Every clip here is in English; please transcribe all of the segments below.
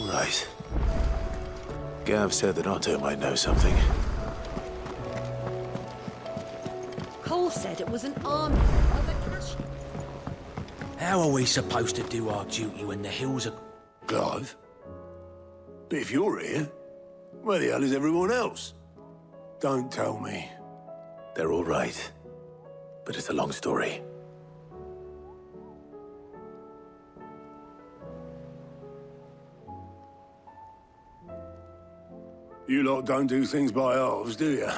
All right. Gav said that Otto might know something. Cole said it was an army of a cash. How are we supposed to do our duty when the hills are... Clive? But if you're here, where the hell is everyone else? Don't tell me. They're all right. But it's a long story. You lot don't do things by halves, do you?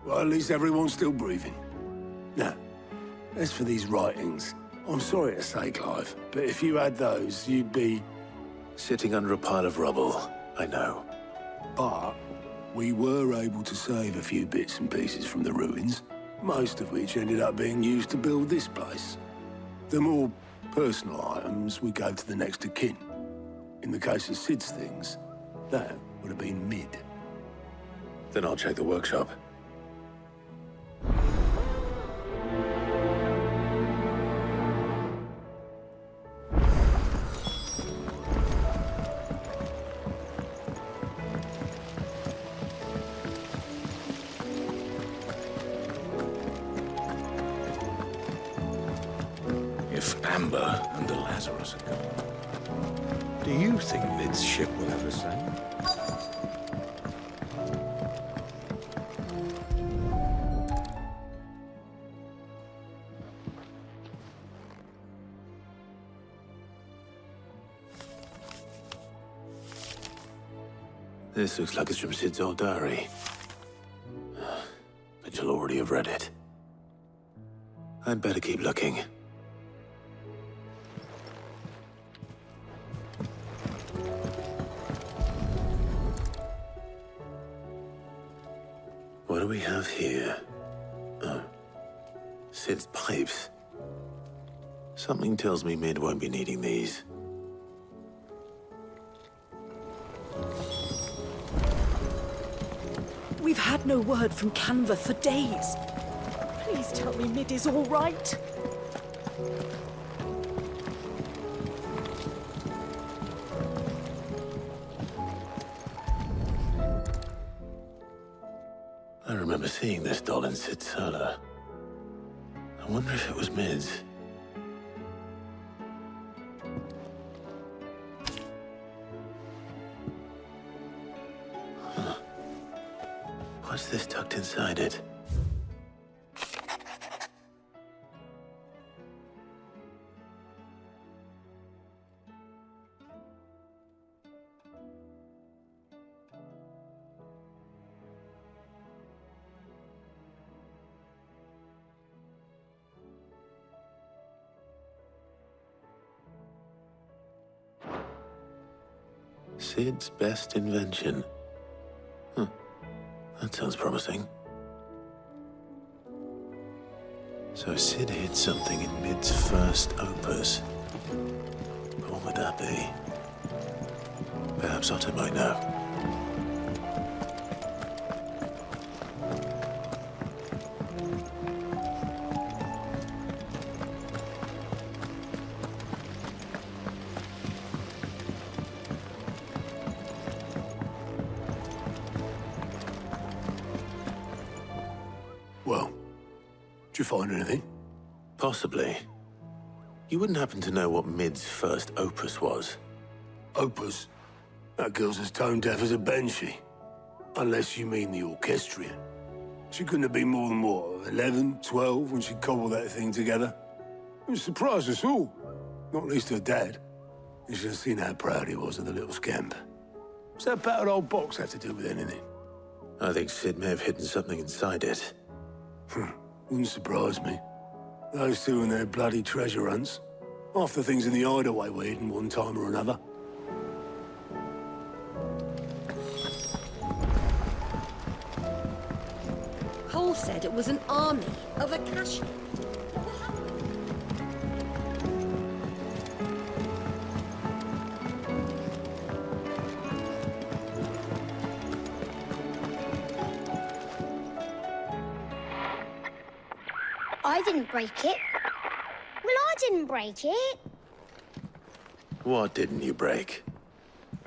Well, at least everyone's still breathing. Now, as for these writings, I'm sorry to say, Clive, but if you had those, you'd be... Sitting under a pile of rubble, I know. But we were able to save a few bits and pieces from the ruins, most of which ended up being used to build this place. The more personal items we gave to the next of kin. In the case of Sid's things, that would have been mid. Then I'll check the workshop. If Amber and the Lazarus are gone, do you think Mid's ship will ever sail? This looks like it's from Sid's old diary. But you'll already have read it. I'd better keep looking. What do we have here? Oh. Sid's pipes. Something tells me Mid won't be needing these. We've had no word from Canva for days. Please tell me Mid is all right. I remember seeing this doll in Sid's cellar. I wonder if it was Mid's. Huh. What's this tucked inside it? Sid's best invention. Huh. That sounds promising. So Sid hid something in Mid's first opus. But what would that be? Perhaps Otto might know. Well, did you find anything? Possibly. You wouldn't happen to know what Mid's first opus was? Opus? That girl's as tone deaf as a banshee. Unless you mean the orchestrion. She couldn't have been more than, what, 11, 12 when she cobbled that thing together? It surprised us all. Not least her dad. You should have seen how proud he was of the little scamp. What's that battered old box have to do with anything? I think Sid may have hidden something inside it. Wouldn't surprise me. Those two and their bloody treasure hunts. Half the things in the hideaway were hidden one time or another. Cole said it was an army of a cash. I didn't break it. Well, I didn't break it. What didn't you break?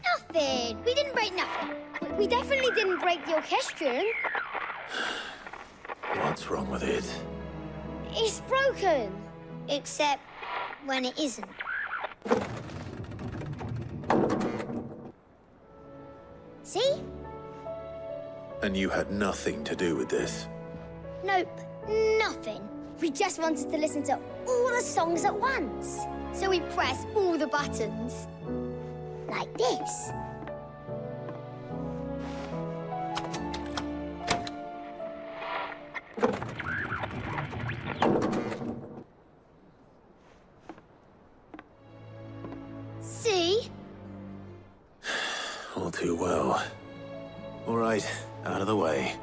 Nothing. We didn't break nothing. We definitely didn't break the orchestrion. What's wrong with it? It's broken. Except when it isn't. See? And you had nothing to do with this? Nope, nothing. We just wanted to listen to all the songs at once. So we pressed all the buttons. Like this. See? All too well. All right, out of the way.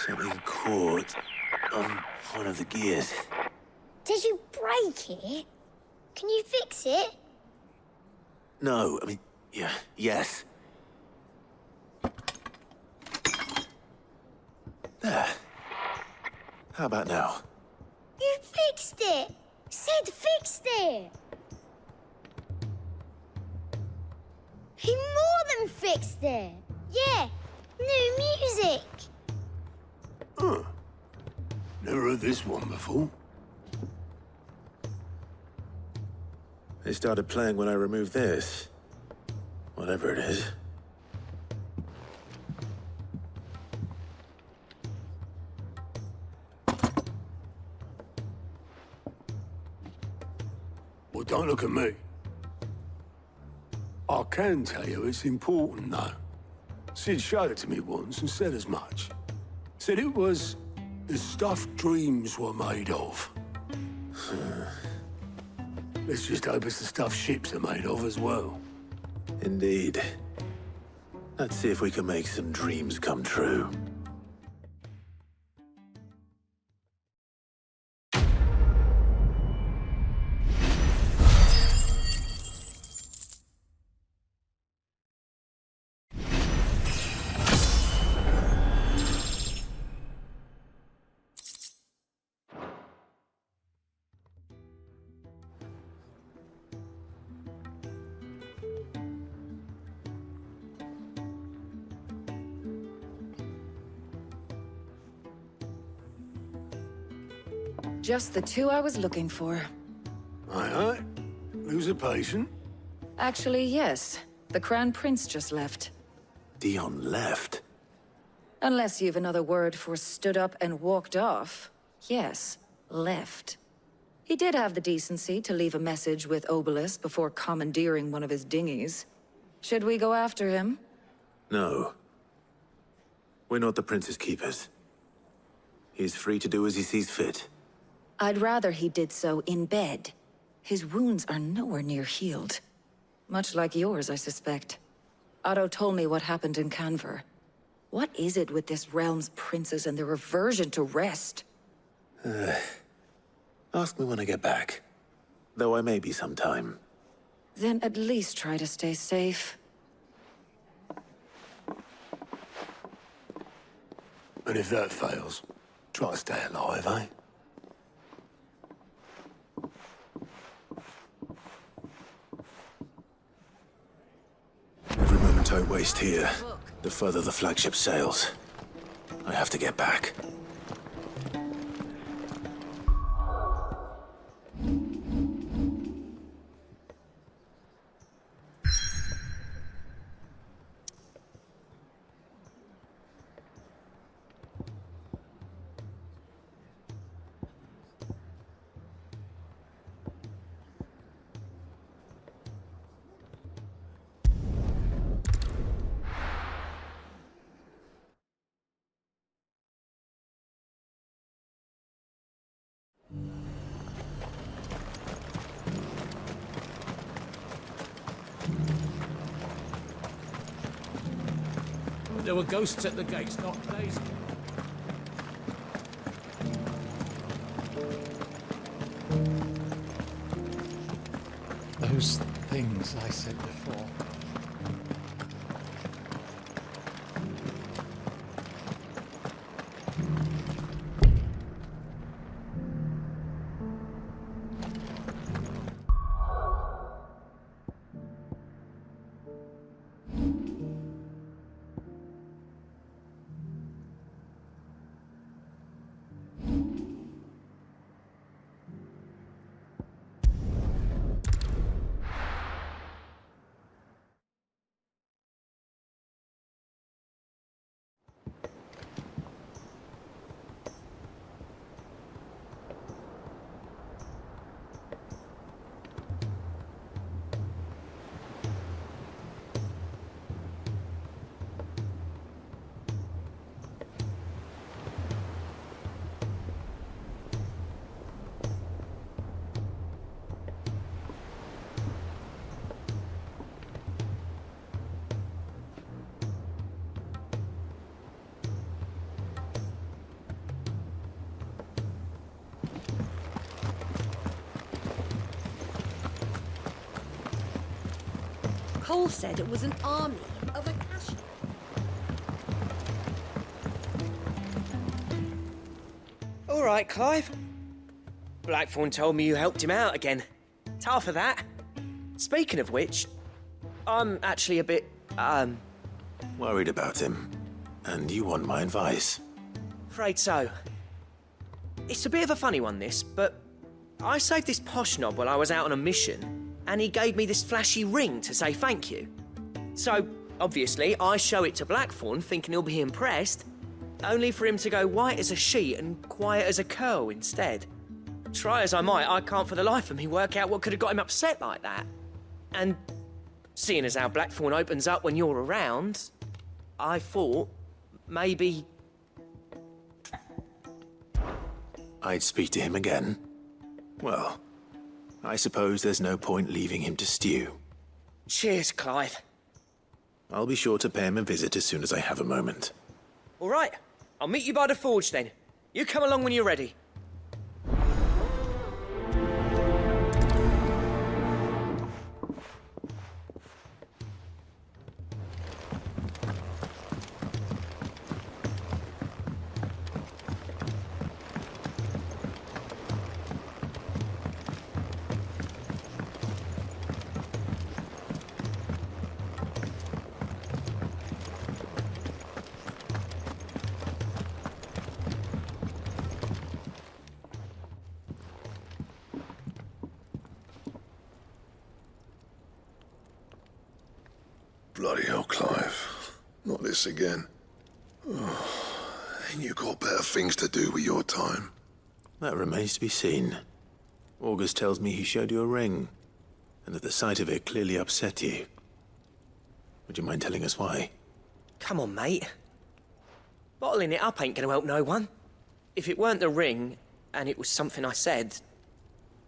Something caught on one of the gears. Did you break it? Can you fix it? No, I mean, yeah, yes. There. How about now? You fixed it! Sid fixed it! He more than fixed it! Yeah, new music! Huh. Never heard this one before. They started playing when I removed this. Whatever it is. Well, don't look at me. I can tell you it's important, though. Sid showed it to me once and said as much. Said it was the stuff dreams were made of. Let's just hope it's the stuff ships are made of as well. Indeed. Let's see if we can make some dreams come true. Just the two I was looking for. Aye. Lose a patient? Actually, yes. The Crown Prince just left. Dion left. Unless you've another word for stood up and walked off. Yes, left. He did have the decency to leave a message with Obelisk before commandeering one of his dinghies. Should we go after him? No. We're not the Prince's keepers. He's free to do as he sees fit. I'd rather he did so in bed. His wounds are nowhere near healed. Much like yours, I suspect. Otto told me what happened in Canver. What is it with this realm's princes and their aversion to rest? Ask me when I get back. Though I may be sometime. Then at least try to stay safe. And if that fails, try to stay alive, eh? Every moment I waste here, the further the flagship sails. I have to get back. There were ghosts at the gates, not days. those things I said before. Cole said it was an army of a cash. All right, Clive. Blackthorn told me you helped him out again. Tough for that. Speaking of which, I'm actually a bit, Worried about him. And you want my advice? afraid so. It's a bit of a funny one, this, but I saved this posh knob while I was out on a mission, and he gave me this flashy ring to say thank you. So, obviously, I show it to Blackthorn, thinking he'll be impressed, only for him to go white as a sheet and quiet as a curl instead. Try as I might, I can't for the life of me work out what could have got him upset like that. And seeing as how Blackthorn opens up when you're around, I thought maybe... I'd speak to him again. Well, I suppose there's no point leaving him to stew. Cheers, Clive. I'll be sure to pay him a visit as soon as I have a moment. All right, I'll meet you by the forge then. You come along when you're ready. Bloody hell, Clive. Not this again. Oh, ain't you got better things to do with your time? That remains to be seen. August tells me he showed you a ring, and that the sight of it clearly upset you. Would you mind telling us why? Come on, mate. Bottling it up ain't gonna help no one. If it weren't the ring, and it was something I said,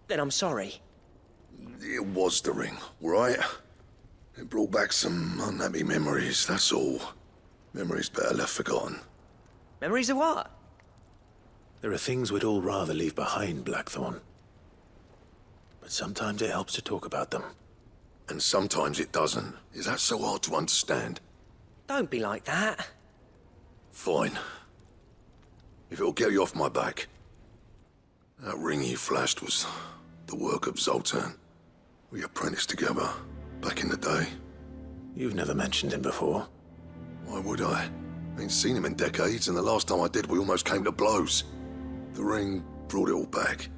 then I'm sorry. It was the ring, right? It brought back some unhappy memories, that's all. Memories better left forgotten. Memories of what? There are things we'd all rather leave behind, Blackthorn. But sometimes it helps to talk about them. And sometimes it doesn't. Is that so hard to understand? Don't be like that. Fine. If it'll get you off my back. That ring you flashed was the work of Zoltan. We apprenticed together, back in the day. You've never mentioned him before. Why would I? Ain't seen him in decades, and the last time I did, we almost came to blows. The ring brought it all back.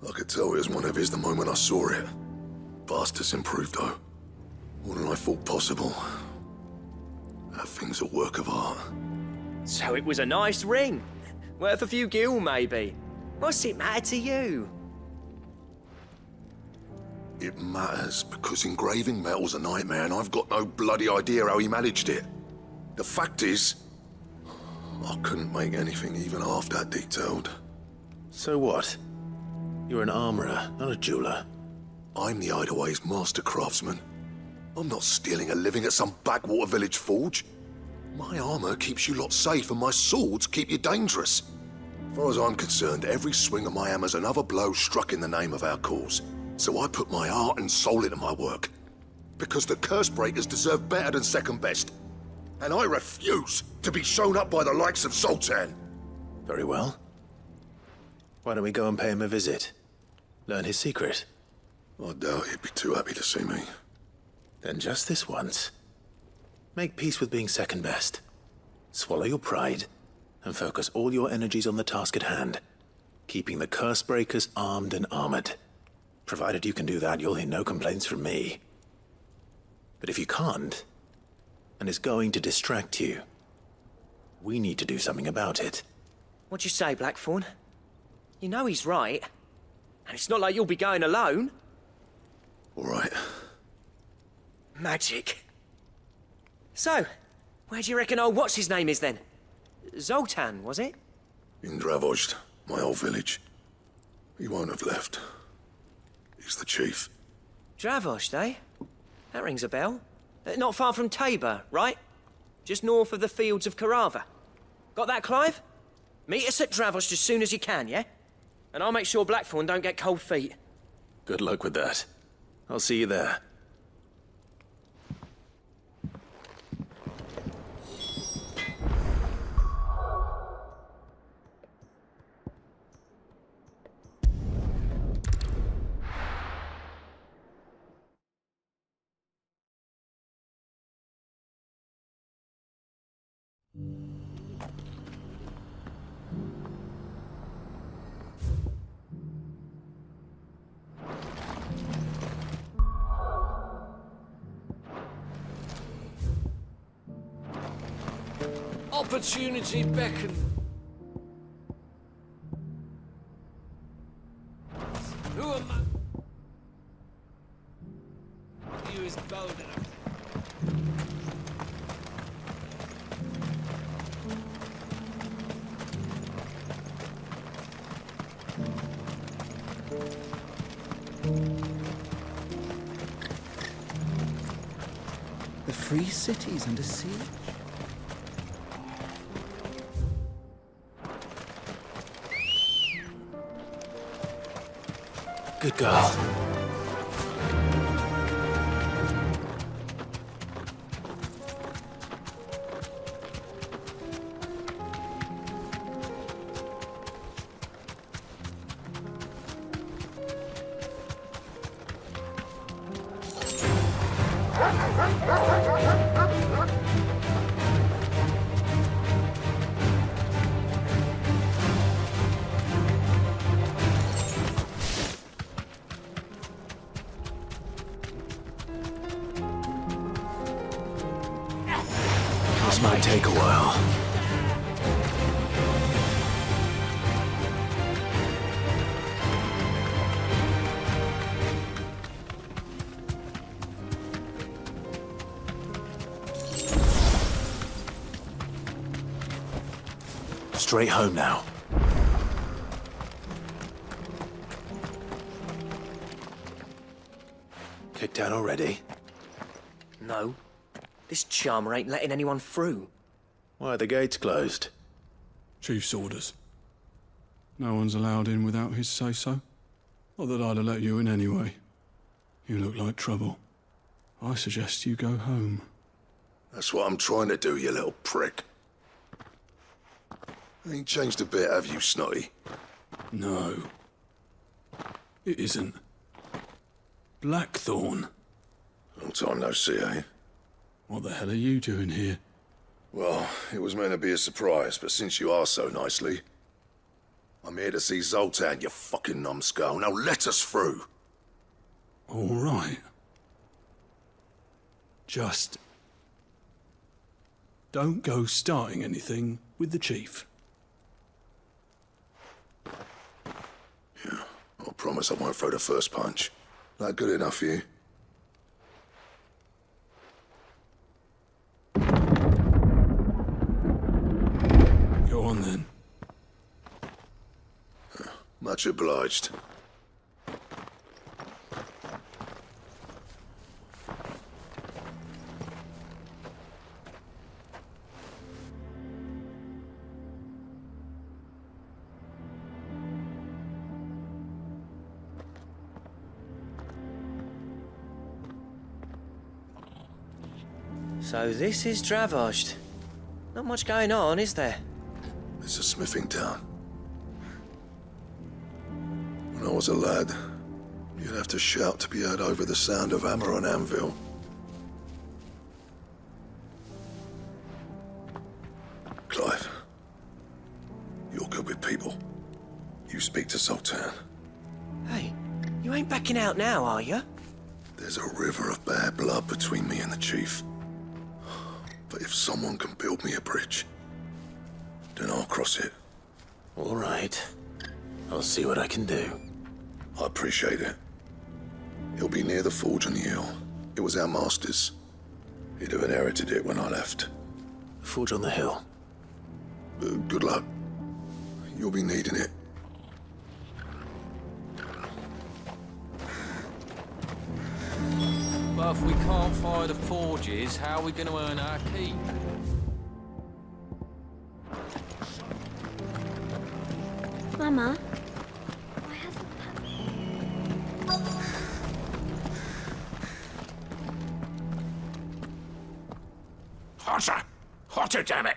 I could tell it was one of his the moment I saw it. Bastard's improved, though. More than I thought possible. That thing's a work of art. So it was a nice ring. Worth a few gil, maybe. What's it matter to you? It matters because engraving metal's a nightmare, and I've got no bloody idea how he managed it. The fact is, I couldn't make anything even half that detailed. So what? You're an armorer, not a jeweler. I'm the hideaway's master craftsman. I'm not stealing a living at some backwater village forge. My armor keeps you lot safe, and my swords keep you dangerous. As far as I'm concerned, every swing of my hammer's another blow struck in the name of our cause. So I put my heart and soul into my work. Because the curse breakers deserve better than second best. And I refuse to be shown up by the likes of Zoltan. Very well. Why don't we go and pay him a visit? Learn his secret. I doubt he'd be too happy to see me. Then just this once. Make peace with being second best. Swallow your pride, and focus all your energies on the task at hand. Keeping the curse breakers armed and armored. Provided you can do that, you'll hear no complaints from me. But if you can't, and it's going to distract you, we need to do something about it. What'd you say, Blackthorn? You know he's right. And it's not like you'll be going alone. All right. Magic. So, where do you reckon old what's-his-name is then? Zoltan, was it? In Dravozd, my old village. He won't have left. He's the chief. Dravozd, eh? That rings a bell. Not far from Tabor, right? Just north of the fields of Carava. Got that, Clive? Meet us at Dravozd as soon as you can, yeah? And I'll make sure Blackthorn don't get cold feet. Good luck with that. I'll see you there. Opportunity beckons. Who am I? You is bold enough. The free cities under siege? Good girl. This might take a while. Straight home now. Kicked out already? No. This charmer ain't letting anyone through. Why are the gates closed? Chief's orders. No one's allowed in without his say-so. Not that I'd have let you in anyway. You look like trouble. I suggest you go home. That's what I'm trying to do, you little prick. Ain't changed a bit, have you, Snotty? No. It isn't. Blackthorn. Long time no see, eh? What the hell are you doing here? Well, it was meant to be a surprise, but since you are so nicely, I'm here to see Zoltan, you fucking numbskull. Now let us through. All right. Just don't go starting anything with the chief. Yeah, I promise I won't throw the first punch. That good enough for you? Go on then. Much obliged. So this is Dravozd. Not much going on, is there? It's a smithing town. When I was a lad, you'd have to shout to be heard over the sound of hammer and anvil. Clive, you're good with people. You speak to Sultan. Hey, you ain't backing out now, are you? There's a river of bad blood between me and the chief. But if someone can build me a bridge, then I'll cross it. All right. I'll see what I can do. I appreciate it. It'll be near the forge on the hill. It was our master's. He'd have inherited it when I left. The forge on the hill. Good luck. You'll be needing it. But if we can't fire the forges, how are we going to earn our keep? Mama, Hotter! Hotter, damn it!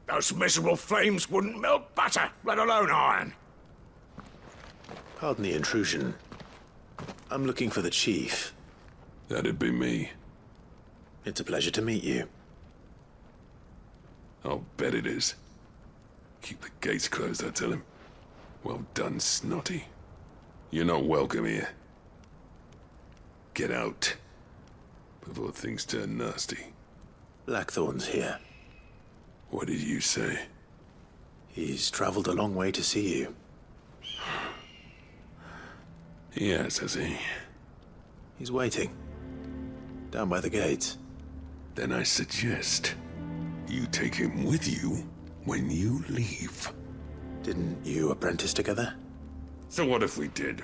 Those miserable flames wouldn't melt butter, let alone iron. Pardon the intrusion. I'm looking for the chief. That'd be me. It's a pleasure to meet you. I'll bet it is. Keep the gates closed, I tell him. Well done, Snotty. You're not welcome here. Get out. Before things turn nasty. Blackthorn's here. What did you say? He's traveled a long way to see you. Yes, has he? He's waiting. Down by the gates. Then I suggest you take him with you when you leave. Didn't you apprentice together? So what if we did?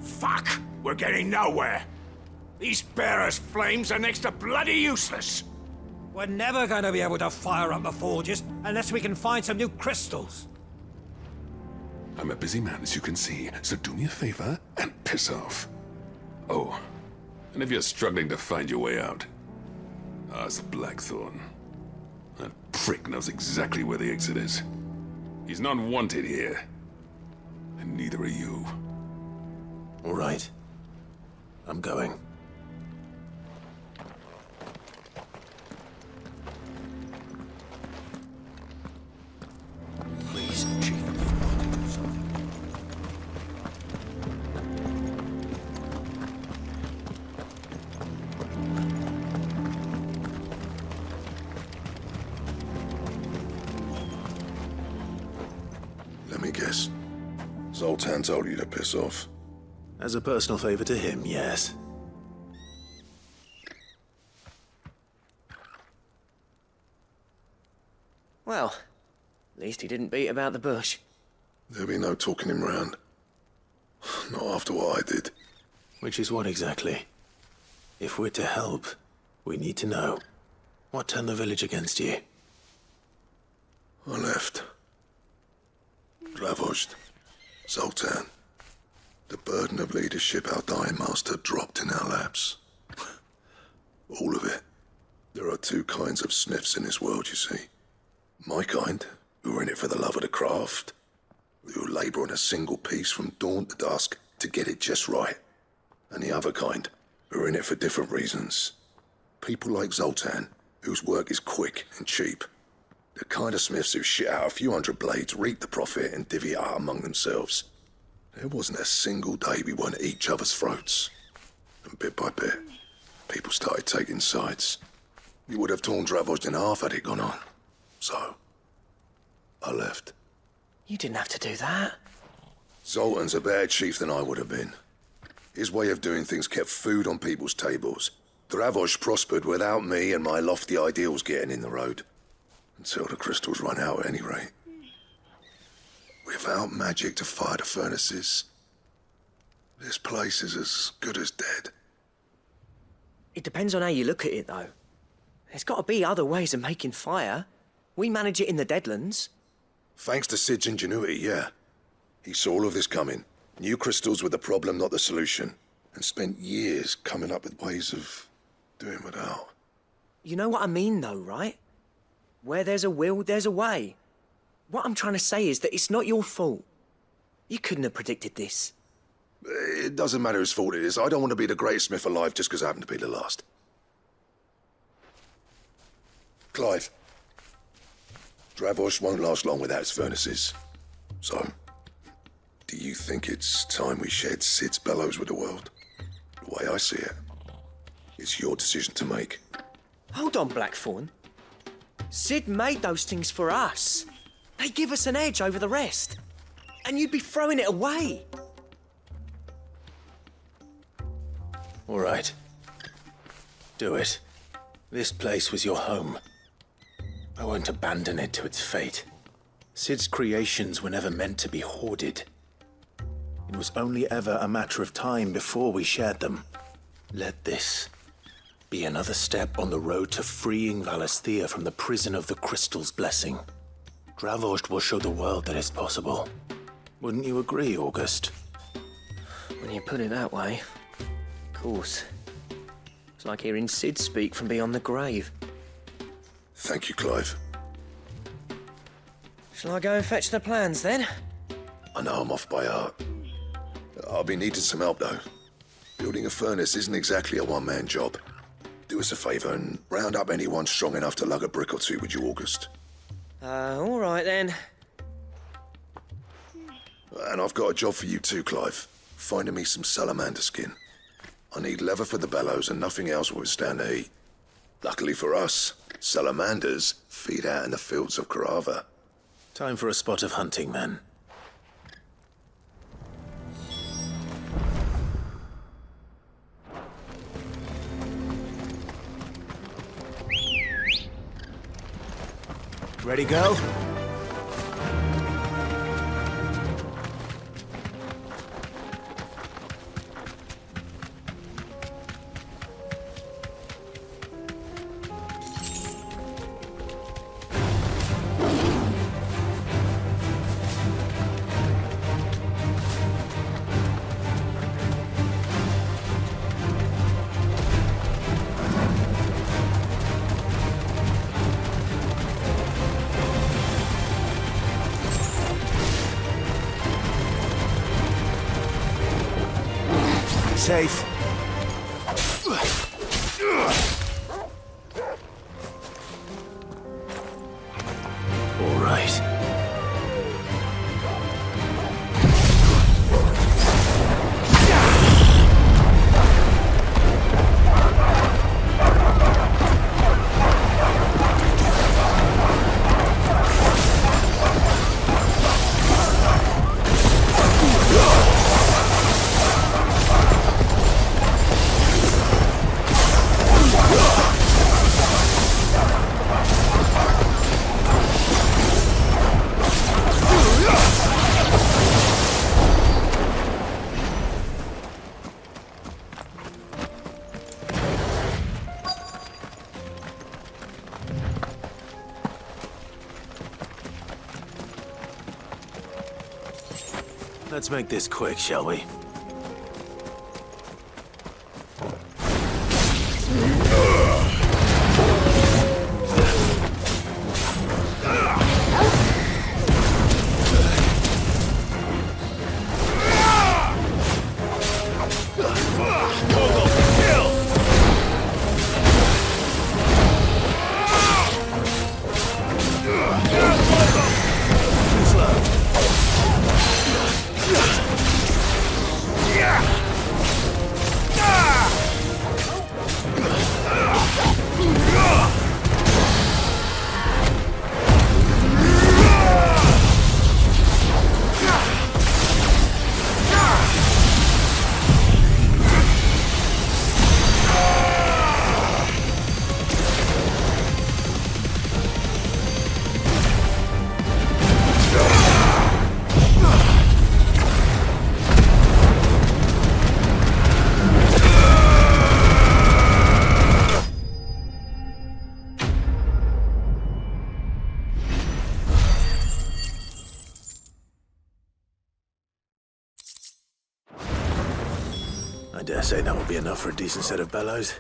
Fuck! We're getting nowhere. These bearers' flames are next to bloody useless. We're never going to be able to fire up the forges unless we can find some new crystals. I'm a busy man, as you can see, so do me a favor and piss off. Oh, and if you're struggling to find your way out, ask Blackthorn. That prick knows exactly where the exit is. He's not wanted here. And neither are you. All right. I'm going. Please, Chief, you've got to do something. Let me guess. Zoltan told you to piss off. As a personal favor to him, yes. Well, at least he didn't beat about the bush. There'll be no talking him round. Not after what I did. Which is what exactly? If we're to help, we need to know. What turned the village against you? I left. Dravozd. Zoltan. The burden of leadership our dying master dropped in our laps. All of it. There are two kinds of smiths in this world, you see. My kind, who are in it for the love of the craft, who labour on a single piece from dawn to dusk to get it just right. And the other kind, who are in it for different reasons. People like Zoltan, whose work is quick and cheap. The kind of smiths who shit out a few hundred blades, reap the profit, and divvy it out among themselves. There wasn't a single day we weren't at each other's throats. And bit by bit, people started taking sides. You would have torn Dravozd in half had it gone on. So, I left. You didn't have to do that. Zoltan's a better chief than I would have been. His way of doing things kept food on people's tables. Dravozd prospered without me and my lofty ideals getting in the road. Until the crystals run out at any rate. Without magic to fire the furnaces, this place is as good as dead. It depends on how you look at it, though. There's got to be other ways of making fire. We manage it in the Deadlands. Thanks to Sid's ingenuity, yeah. He saw all of this coming. Knew crystals were the problem, not the solution. And spent years coming up with ways of doing without. You know what I mean, though, right? Where there's a will, there's a way. What I'm trying to say is that it's not your fault. You couldn't have predicted this. It doesn't matter whose fault it is. I don't want to be the greatest smith alive just because I happen to be the last. Clive. Dravosh won't last long without its furnaces. So, do you think it's time we shared Sid's bellows with the world? The way I see it, it's your decision to make. Hold on, Blackthorn. Sid made those things for us. They give us an edge over the rest. And you'd be throwing it away. All right. Do it. This place was your home. I won't abandon it to its fate. Sid's creations were never meant to be hoarded. It was only ever a matter of time before we shared them. Let this be another step on the road to freeing Valisthea from the prison of the Crystal's blessing. Dravost will show the world that it's possible. Wouldn't you agree, August? When you put it that way, of course. It's like hearing Sid speak from beyond the grave. Thank you, Clive. Shall I go and fetch the plans, then? I know I'm off by heart. I'll be needing some help, though. Building a furnace isn't exactly a one-man job. Do us a favour and round up anyone strong enough to lug a brick or two, would you, August? All right, then. And I've got a job for you too, Clive. Finding me some salamander skin. I need leather for the bellows and nothing else will withstand the heat. Luckily for us, salamanders feed out in the fields of Carava. Time for a spot of hunting, then. Ready, go? Safe. All right. Let's make this quick, shall we? I dare say that will be enough for a decent set of bellows.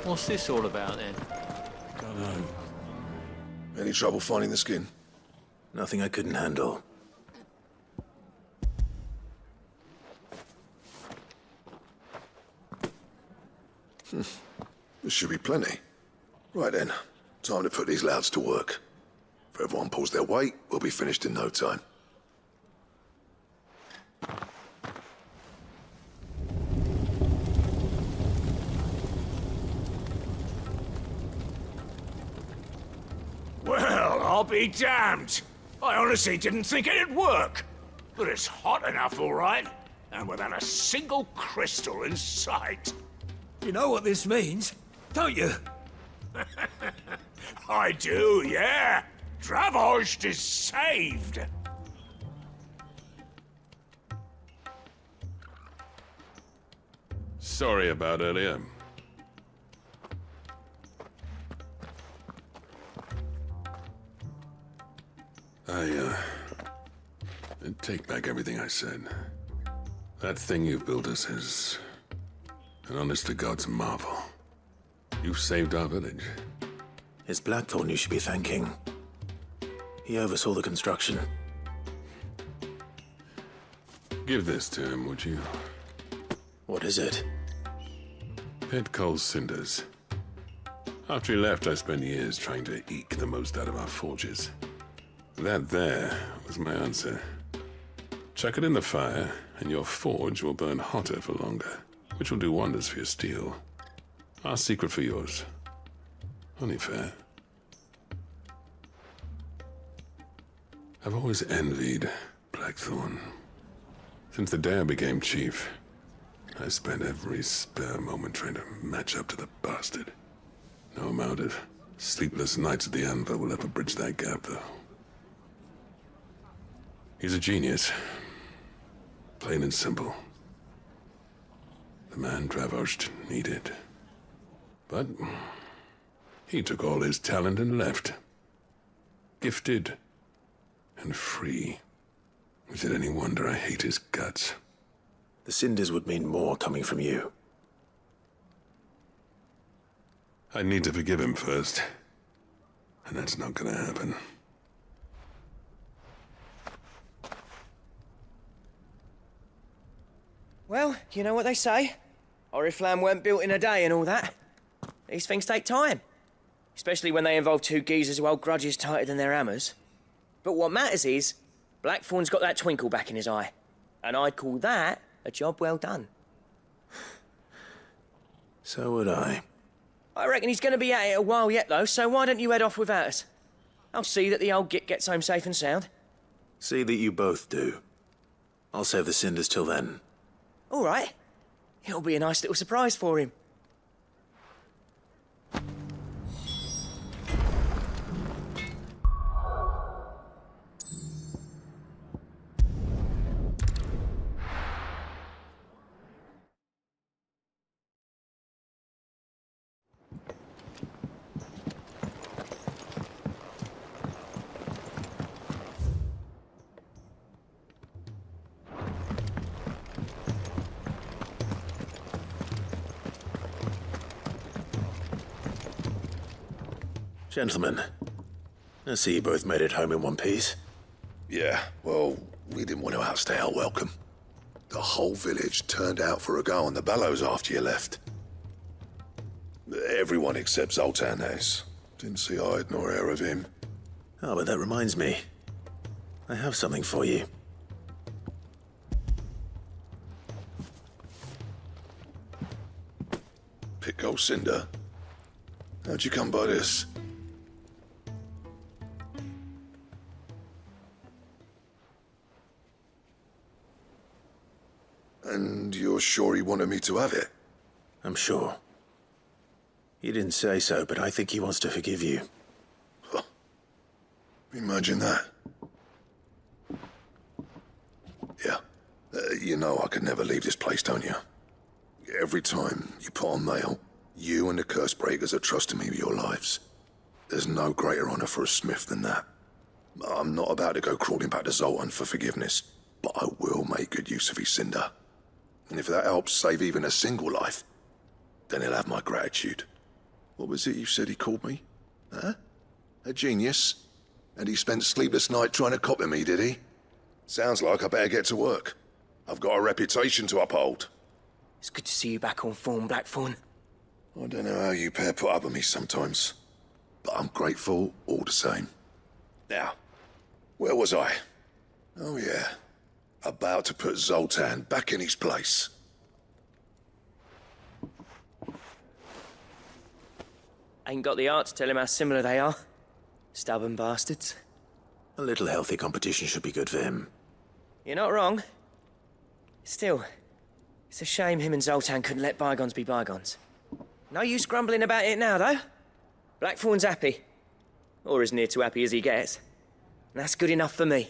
What's this all about then? Don't know. Any trouble finding the skin? Nothing I couldn't handle. There should be plenty. Right then, time to put these louds to work. If everyone pulls their weight, we'll be finished in no time. Well, I'll be damned. I honestly didn't think it'd work. But it's hot enough, all right. And without a single crystal in sight. You know what this means, don't you? I do, yeah. Dravost is saved. Sorry about earlier. I take back everything I said. That thing you built us is an honest-to-God's marvel. You've saved our village. It's Blackthorn you should be thanking. He oversaw the construction. Give this to him, would you? What is it? Pit coal cinders. After he left, I spent years trying to eke the most out of our forges. That there was my answer. Chuck it in the fire, and your forge will burn hotter for longer, which will do wonders for your steel. Our secret for yours. Only fair. I've always envied Blackthorn. Since the day I became chief, I spent every spare moment trying to match up to the bastard. No amount of sleepless nights at the anvil will ever bridge that gap, though. He's a genius. Plain and simple. The man Dravost needed. But he took all his talent and left. Gifted and free. Is it any wonder I hate his guts? The cinders would mean more coming from you. I need to forgive him first. And that's not gonna happen. Well, you know what they say. Oriflamme weren't built in a day and all that. These things take time. Especially when they involve two geezers who hold grudges tighter than their hammers. But what matters is, Blackthorn's got that twinkle back in his eye. And I'd call that a job well done. So would I. I reckon he's going to be at it a while yet, though, so why don't you head off without us? I'll see that the old git gets home safe and sound. See that you both do. I'll save the cinders till then. All right. It'll be a nice little surprise for him. Gentlemen, I see you both made it home in one piece. Yeah, well, we didn't want to outstay our welcome. The whole village turned out for a go on the bellows after you left. Everyone except Zoltan has. Didn't see hide nor hair of him. Oh, but that reminds me. I have something for you. Pit gold cinder? How'd you come by this? And you're sure he wanted me to have it? I'm sure. He didn't say so, but I think he wants to forgive you. Huh. Imagine that. Yeah. You know I could never leave this place, don't you? Every time you put on mail, you and the curse breakers are trusting me with your lives. There's no greater honor for a smith than that. I'm not about to go crawling back to Zoltan for forgiveness, but I will make good use of his cinder. And if that helps save even a single life, then he'll have my gratitude. What was it you said he called me? Huh? A genius? And he spent sleepless night trying to copy me, did he? Sounds like I better get to work. I've got a reputation to uphold. It's good to see you back on form, Blackthorn. I don't know how you pair put up with me sometimes, but I'm grateful all the same. Now, where was I? Oh yeah, about to put Zoltan back in his place. Ain't got the art to tell him how similar they are. Stubborn bastards. A little healthy competition should be good for him. You're not wrong. Still, it's a shame him and Zoltan couldn't let bygones be bygones. No use grumbling about it now, though. Blackthorn's happy. Or as near to happy as he gets. And that's good enough for me.